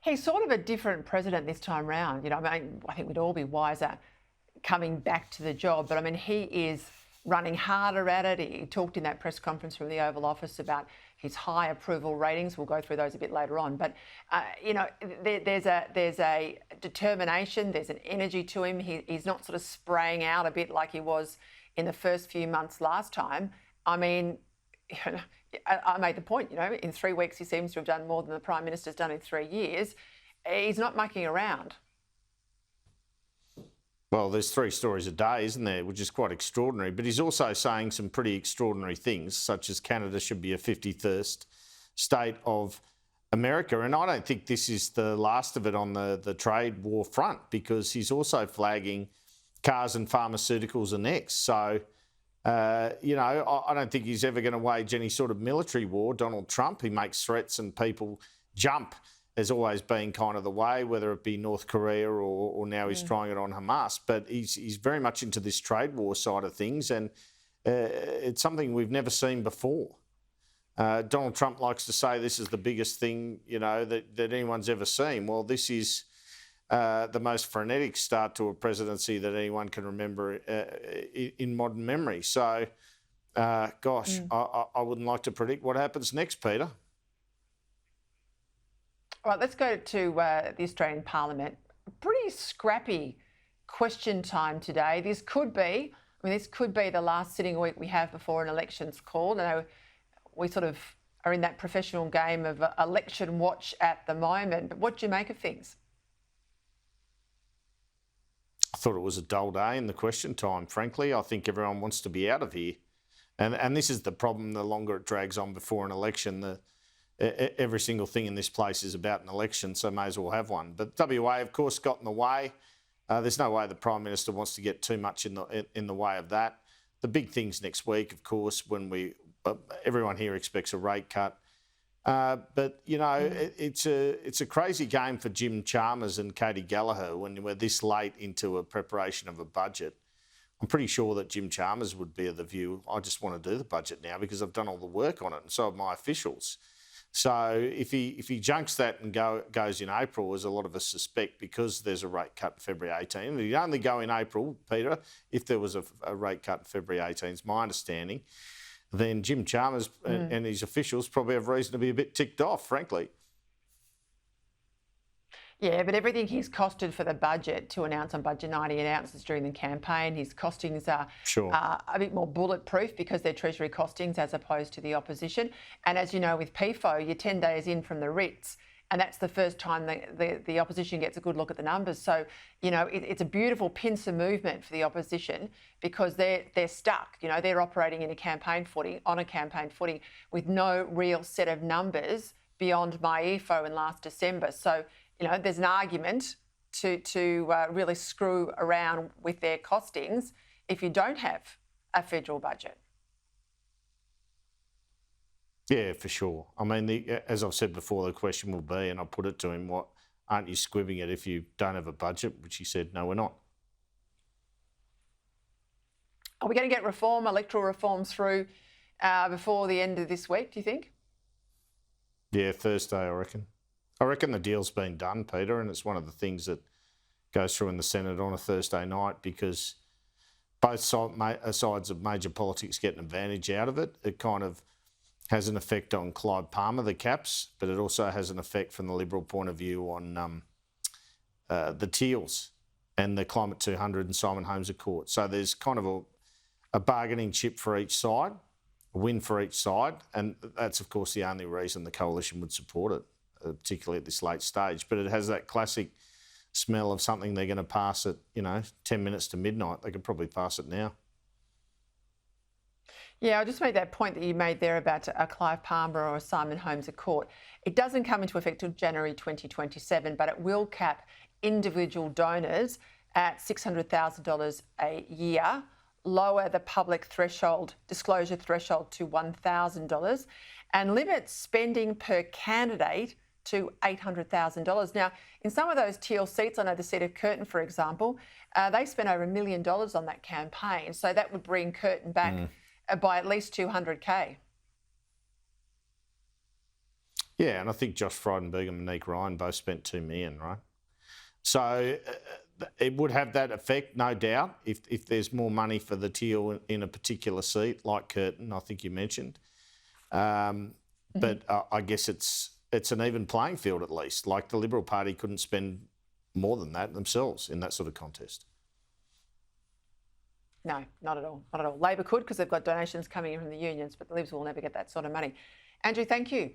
He's sort of a different president this time round. I think we'd all be wiser coming back to the job. But he is running harder at it. He talked in that press conference from the Oval Office about his high approval ratings. We'll go through those a bit later on. But, there's a determination, there's an energy to him. He's not sort of spraying out a bit like he was in the first few months last time. I made the point, in 3 weeks he seems to have done more than the Prime Minister's done in 3 years. He's not mucking around. Well, there's 3 stories a day, isn't there, which is quite extraordinary. But he's also saying some pretty extraordinary things, such as Canada should be a 51st state of America. And I don't think this is the last of it on the trade war front, because he's also flagging cars and pharmaceuticals are next. So, I don't think he's ever going to wage any sort of military war. Donald Trump, he makes threats and people jump, has always been kind of the way, whether it be North Korea or now he's trying it on Hamas. But he's very much into this trade war side of things, and it's something we've never seen before. Donald Trump likes to say this is the biggest thing, that anyone's ever seen. Well, this is the most frenetic start to a presidency that anyone can remember in modern memory. So, I wouldn't like to predict what happens next, Peter. All right, let's go to the Australian Parliament. Pretty scrappy question time today. This could be the last sitting week we have before an election's called. I know we sort of are in that professional game of election watch at the moment, but what do you make of things? I thought it was a dull day in the question time, frankly. I think everyone wants to be out of here. And this is the problem, the longer it drags on before an election, every single thing in this place is about an election, so may as well have one. But WA, of course, got in the way. There's no way the Prime Minister wants to get too much in the way of that. The big things next week, of course, when everyone here expects a rate cut. But it's a crazy game for Jim Chalmers and Katie Gallagher when we're this late into a preparation of a budget. I'm pretty sure that Jim Chalmers would be of the view, I just want to do the budget now because I've done all the work on it, and so have my officials. So if he junks that and goes in April, as a lot of us suspect, because there's a rate cut in February 18, he'd only go in April, Peter, if there was a rate cut in February 18, is my understanding, then Jim Chalmers and his officials probably have reason to be a bit ticked off, frankly. Yeah, but everything he's costed for the budget to announce on Budget 90 announces during the campaign, his costings are a bit more bulletproof because they're Treasury costings as opposed to the opposition. And as you know, with PFO, you're 10 days in from the writs, and that's the first time the opposition gets a good look at the numbers. So, it's a beautiful pincer movement for the opposition because they're stuck. They're operating on a campaign footing with no real set of numbers beyond MyEFO in last December. So, there's an argument to really screw around with their costings if you don't have a federal budget. Yeah, for sure. As I've said before, the question will be, and I put it to him, what aren't you squibbing it if you don't have a budget? Which he said, no, we're not. Are we going to get electoral reform through before the end of this week, do you think? Yeah, Thursday, I reckon. I reckon the deal's been done, Peter, and it's one of the things that goes through in the Senate on a Thursday night because both sides of major politics get an advantage out of it. It kind of has an effect on Clive Palmer, the caps, but it also has an effect from the Liberal point of view on the Teals and the Climate 200 and Simon Holmes Accord. So there's kind of a bargaining chip for each side, a win for each side, and that's, of course, the only reason the coalition would support it, particularly at this late stage. But it has that classic smell of something they're going to pass at, 10 minutes to midnight. They could probably pass it now. Yeah, I just made that point that you made there about a Clive Palmer or a Simon Holmes Accord. It doesn't come into effect until January 2027, but it will cap individual donors at $600,000 a year, lower the public disclosure threshold to $1,000, and limit spending per candidate to $800,000. Now, in some of those teal seats, I know the seat of Curtin, for example, they spent over $1 million on that campaign. So that would bring Curtin back by at least $200K. Yeah, and I think Josh Frydenberg and Monique Ryan both spent $2 million, right? So it would have that effect, no doubt, if there's more money for the Teal in a particular seat, like Curtin, I think you mentioned. But I guess it's an even playing field at least. Like the Liberal Party couldn't spend more than that themselves in that sort of contest. No, not at all. Not at all. Labor could because they've got donations coming in from the unions, but the Libs will never get that sort of money. Andrew, thank you.